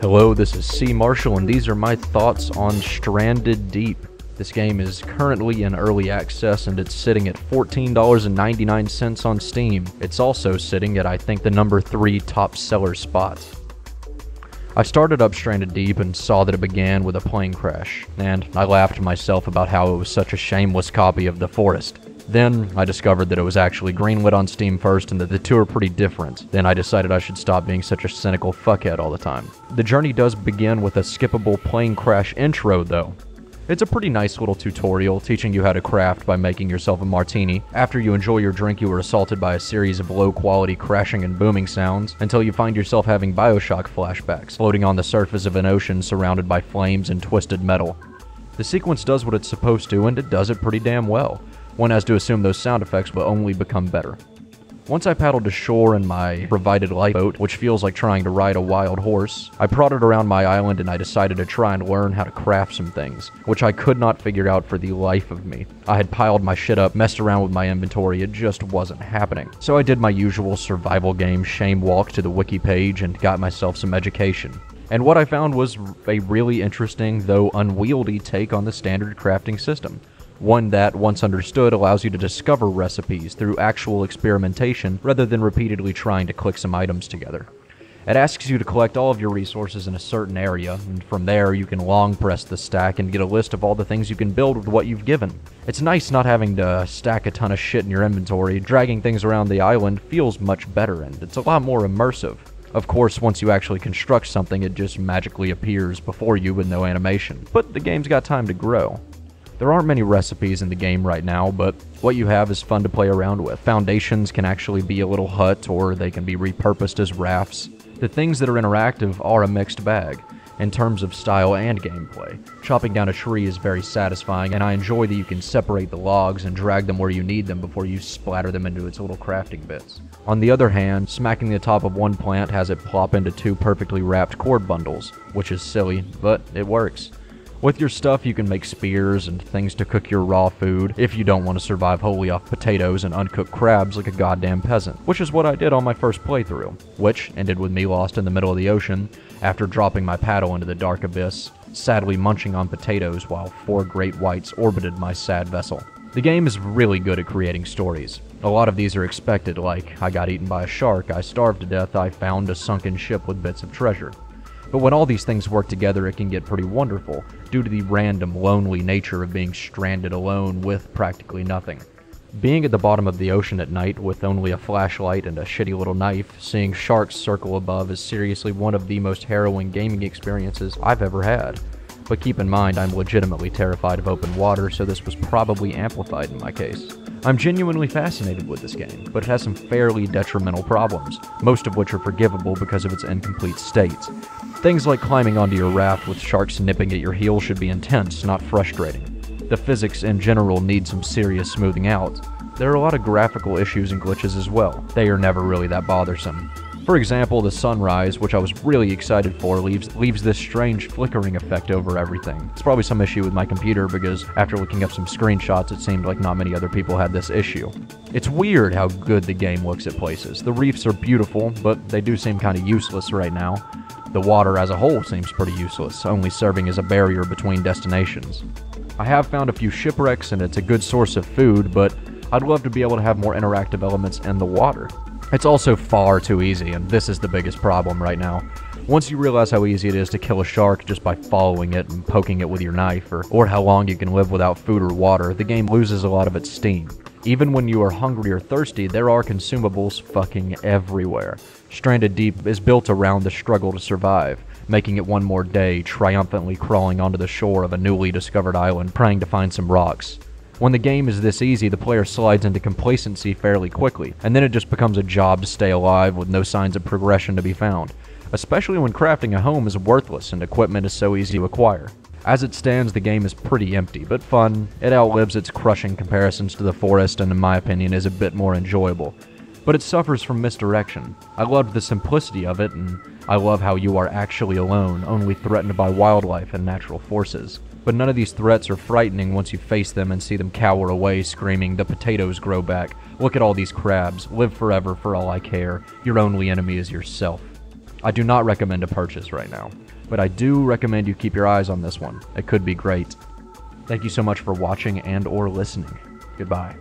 Hello, this is C. Marshall, and these are my thoughts on Stranded Deep. This game is currently in early access, and it's sitting at $14.99 on Steam. It's also sitting at, I think, the number 3 top seller spot. I started up Stranded Deep and saw that it began with a plane crash, and I laughed to myself about how it was such a shameless copy of The Forest. Then, I discovered that it was actually greenlit on Steam first and that the two are pretty different. Then I decided I should stop being such a cynical fuckhead all the time. The journey does begin with a skippable plane crash intro, though. It's a pretty nice little tutorial teaching you how to craft by making yourself a martini. After you enjoy your drink, you are assaulted by a series of low-quality crashing and booming sounds until you find yourself having Bioshock flashbacks, floating on the surface of an ocean surrounded by flames and twisted metal. The sequence does what it's supposed to, and it does it pretty damn well. One has to assume those sound effects will only become better. Once I paddled to shore in my provided lifeboat, which feels like trying to ride a wild horse, I prodded around my island and I decided to try and learn how to craft some things, which I could not figure out for the life of me. I had piled my shit up, messed around with my inventory, it just wasn't happening. So I did my usual survival game shame walk to the wiki page and got myself some education. And what I found was a really interesting, though unwieldy, take on the standard crafting system. One that, once understood, allows you to discover recipes through actual experimentation rather than repeatedly trying to click some items together. It asks you to collect all of your resources in a certain area, and from there you can long press the stack and get a list of all the things you can build with what you've given. It's nice not having to stack a ton of shit in your inventory. Dragging things around the island feels much better, and it's a lot more immersive. Of course, once you actually construct something, it just magically appears before you with no animation, but the game's got time to grow. There aren't many recipes in the game right now, but what you have is fun to play around with. Foundations can actually be a little hut, or they can be repurposed as rafts. The things that are interactive are a mixed bag, in terms of style and gameplay. Chopping down a tree is very satisfying, and I enjoy that you can separate the logs and drag them where you need them before you splatter them into its little crafting bits. On the other hand, smacking the top of one plant has it plop into 2 perfectly wrapped cord bundles, which is silly, but it works. With your stuff, you can make spears and things to cook your raw food if you don't want to survive wholly off potatoes and uncooked crabs like a goddamn peasant, which is what I did on my first playthrough, which ended with me lost in the middle of the ocean after dropping my paddle into the dark abyss, sadly munching on potatoes while 4 great whites orbited my sad vessel. The game is really good at creating stories. A lot of these are expected, like I got eaten by a shark, I starved to death, I found a sunken ship with bits of treasure. But when all these things work together, it can get pretty wonderful, due to the random, lonely nature of being stranded alone with practically nothing. Being at the bottom of the ocean at night with only a flashlight and a shitty little knife, seeing sharks circle above is seriously one of the most harrowing gaming experiences I've ever had. But keep in mind, I'm legitimately terrified of open water, so this was probably amplified in my case. I'm genuinely fascinated with this game, but it has some fairly detrimental problems, most of which are forgivable because of its incomplete state. Things like climbing onto your raft with sharks nipping at your heels should be intense, not frustrating. The physics in general need some serious smoothing out. There are a lot of graphical issues and glitches as well. They are never really that bothersome. For example, the sunrise, which I was really excited for, leaves this strange flickering effect over everything. It's probably some issue with my computer because after looking up some screenshots, it seemed like not many other people had this issue. It's weird how good the game looks at places. The reefs are beautiful, but they do seem kind of useless right now. The water as a whole seems pretty useless, only serving as a barrier between destinations. I have found a few shipwrecks and it's a good source of food, but I'd love to be able to have more interactive elements in the water. It's also far too easy, and this is the biggest problem right now. Once you realize how easy it is to kill a shark just by following it and poking it with your knife, or how long you can live without food or water, the game loses a lot of its steam. Even when you are hungry or thirsty, there are consumables fucking everywhere. Stranded Deep is built around the struggle to survive, making it one more day triumphantly crawling onto the shore of a newly discovered island, praying to find some rocks. When the game is this easy, the player slides into complacency fairly quickly, and then it just becomes a job to stay alive with no signs of progression to be found, especially when crafting a home is worthless and equipment is so easy to acquire. As it stands, the game is pretty empty, but fun. It outlives its crushing comparisons to The Forest and in my opinion is a bit more enjoyable. But it suffers from misdirection. I loved the simplicity of it, and I love how you are actually alone, only threatened by wildlife and natural forces. But none of these threats are frightening once you face them and see them cower away, screaming, "The potatoes grow back. Look at all these crabs. Live forever for all I care. Your only enemy is yourself." I do not recommend a purchase right now, but I do recommend you keep your eyes on this one. It could be great. Thank you so much for watching and or listening. Goodbye.